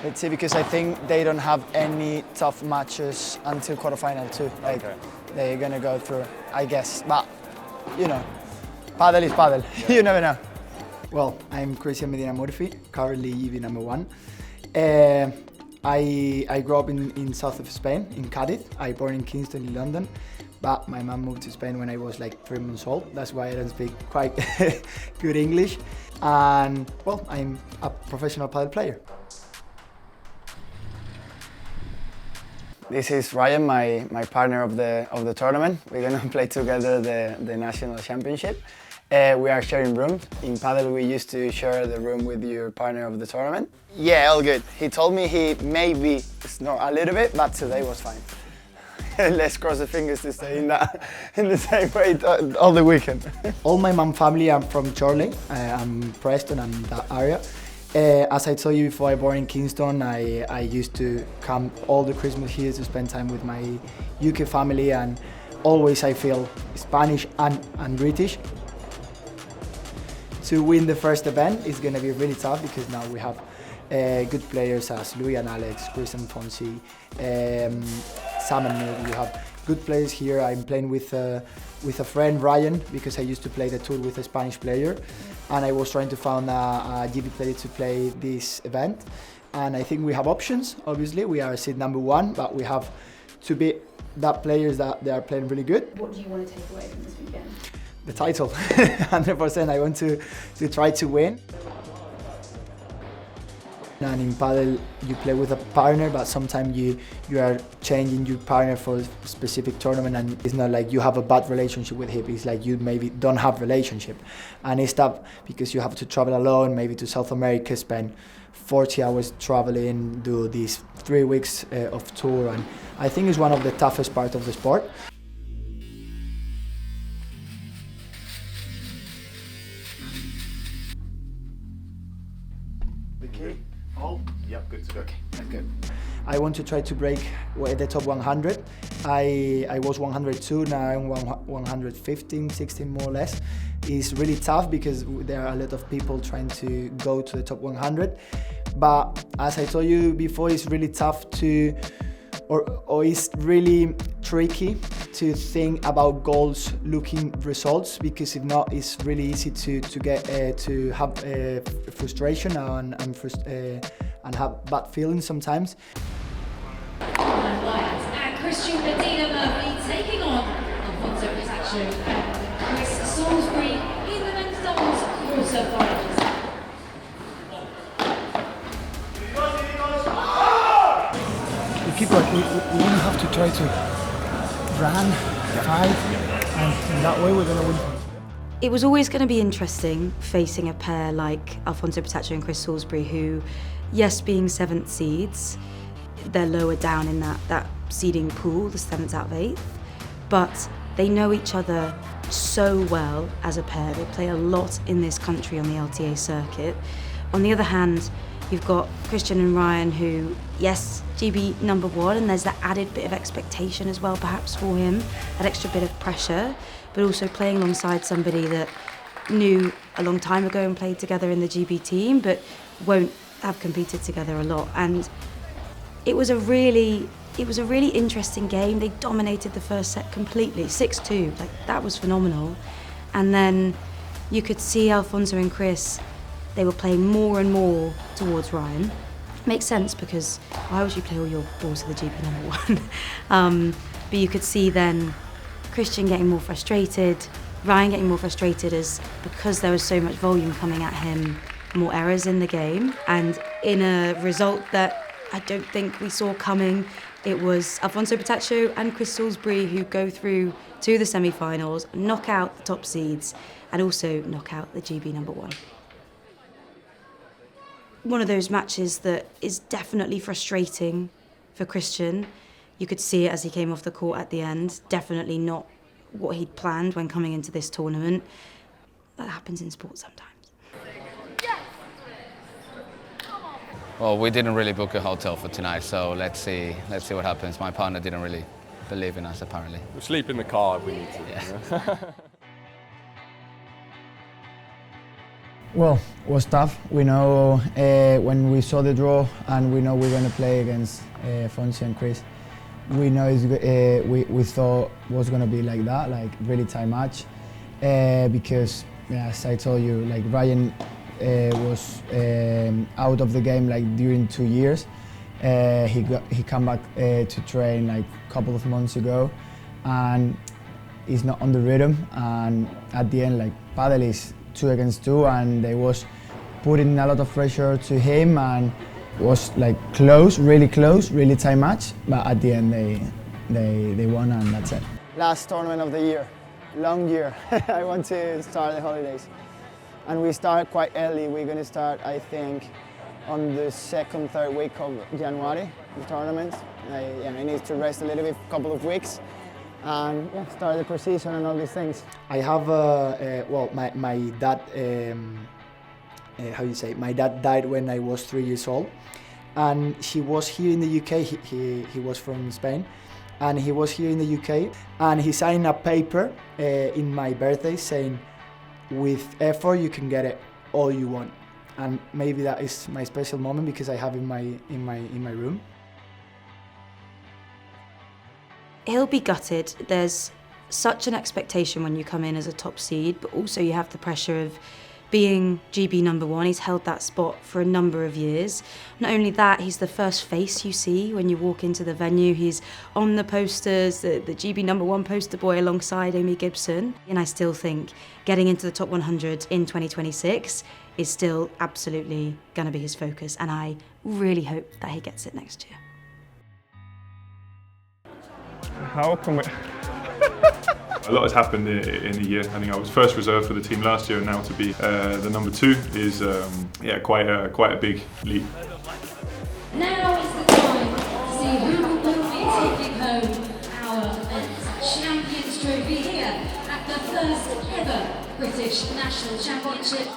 Let's see, because I think they don't have any tough matches until quarterfinal too. Like, they're gonna go through, I guess. But, you know, padel is padel. You never know. Well, I'm Christian Medina Murphy, currently EV number 1. I grew up in south of Spain, in Cádiz. I born in Kingston, in London. But my mom moved to Spain when I was like 3 months old. That's why I don't speak quite good English. And, well, I'm a professional padel player. This is Ryan, my partner of the tournament. We're gonna play together the National Championship. We are sharing rooms. In padel, we used to share the room with your partner of the tournament. Yeah, all good. He told me he maybe snore a little bit, but today was fine. Let's cross the fingers to stay in the same way all the weekend. All my mom family are from Chorley. I'm Preston and that area. As I told you before, I born in Kingston. I used to come all the Christmas here to spend time with my UK family, and always I feel Spanish and British. To win the first event is going to be really tough because now we have good players as Louis and Alex, Chris and Fonsi, Sam and Nick. We have good players here. I'm playing with a friend, Ryan, because I used to play the tour with a Spanish player, and I was trying to find a GB player to play this event. And I think we have options. Obviously, we are seed number 1, but we have to beat that players that they are playing really good. What do you want to take away from this weekend? The title, 100%. I want to try to win. And in padel, you play with a partner, but sometimes you are changing your partner for a specific tournament, and it's not like you have a bad relationship with him. It's like you maybe don't have relationship, and it's tough because you have to travel alone, maybe to South America, spend 40 hours traveling, do these 3 weeks of tour, and I think it's one of the toughest parts of the sport. The key. Oh, yep, good to go. Okay, that's good. I want to try to break the top 100. I was 102, now I'm 115, 16 more or less. It's really tough because there are a lot of people trying to go to the top 100. But as I told you before, it's really tough to, or it's really tricky to think about goals looking results, because if not, it's really easy to get to have frustration and have bad feelings sometimes. And Christian Medina Murphy taking on Alfonso Pistachio and Chris Salisbury in the men's doubles quarter-finals. We only have to try to run, fight, and in that way we're going to win. It was always going to be interesting facing a pair like Alfonso Pistachio and Chris Salisbury, who, yes, being 7th seeds, they're lower down in that seeding pool, the 7th out of 8th, but they know each other so well as a pair. They play a lot in this country on the LTA circuit. On the other hand, you've got Christian and Ryan, who, yes, GB number 1, and there's that added bit of expectation as well, perhaps, for him, that extra bit of pressure, but also playing alongside somebody that knew a long time ago and played together in the GB team, but won't have competed together a lot. And it was a really interesting game. They dominated the first set completely, 6-2, like that was phenomenal. And then you could see Alfonso and Chris, they were playing more and more towards Ryan. Makes sense, because why would you play all your balls to the GB number 1? But you could see then Christian getting more frustrated, Ryan getting more frustrated, because there was so much volume coming at him, more errors in the game, and in a result that I don't think we saw coming, it was Alfonso Pistachio and Chris Salisbury who go through to the semi-finals, knock out the top seeds, and also knock out the GB number 1. One of those matches that is definitely frustrating for Christian. You could see it as he came off the court at the end. Definitely not what he'd planned when coming into this tournament. That happens in sport sometimes. Well, we didn't really book a hotel for tonight, so let's see what happens. My partner didn't really believe in us, apparently. We'll sleep in the car if we need to. Yeah. Well, it was tough. We know when we saw the draw and we know we're going to play against Fonzie and Chris, we know we thought it was going to be like that, like really tight match, because as I told you, like Ryan was out of the game like during 2 years. He came back to train like a couple of months ago, and he's not on the rhythm. And at the end, like padel is 2 against 2, and they was putting a lot of pressure to him, and it was like close, really tight match. But at the end, they won, and that's it. Last tournament of the year, long year. I want to start the holidays, and we start quite early. We're going to start, I think, on the 2nd, 3rd week of January, the tournament. I need to rest a little bit, couple of weeks, and start the pre-season and all these things. I have, well, my dad, my dad died when I was 3 years old, and he was here in the UK. He was from Spain, and he was here in the UK, and he signed a paper in my birthday saying, "With effort, you can get it all you want." And maybe that is my special moment because I have it in my room. He'll be gutted. There's such an expectation when you come in as a top seed, but also you have the pressure of being GB #1. He's held that spot for a number of years. Not only that, he's the first face you see when you walk into the venue. He's on the posters, the GB #1 poster boy alongside Amy Gibson. And I still think getting into the top 100 in 2026 is still absolutely going to be his focus, and I really hope that he gets it next year. How can we... A lot has happened in a year. I think I was first reserve for the team last year, and now to be the number 2 is quite a big leap. Now is the time to see who will be taking home our Champions Trophy here at the first ever British National Championship.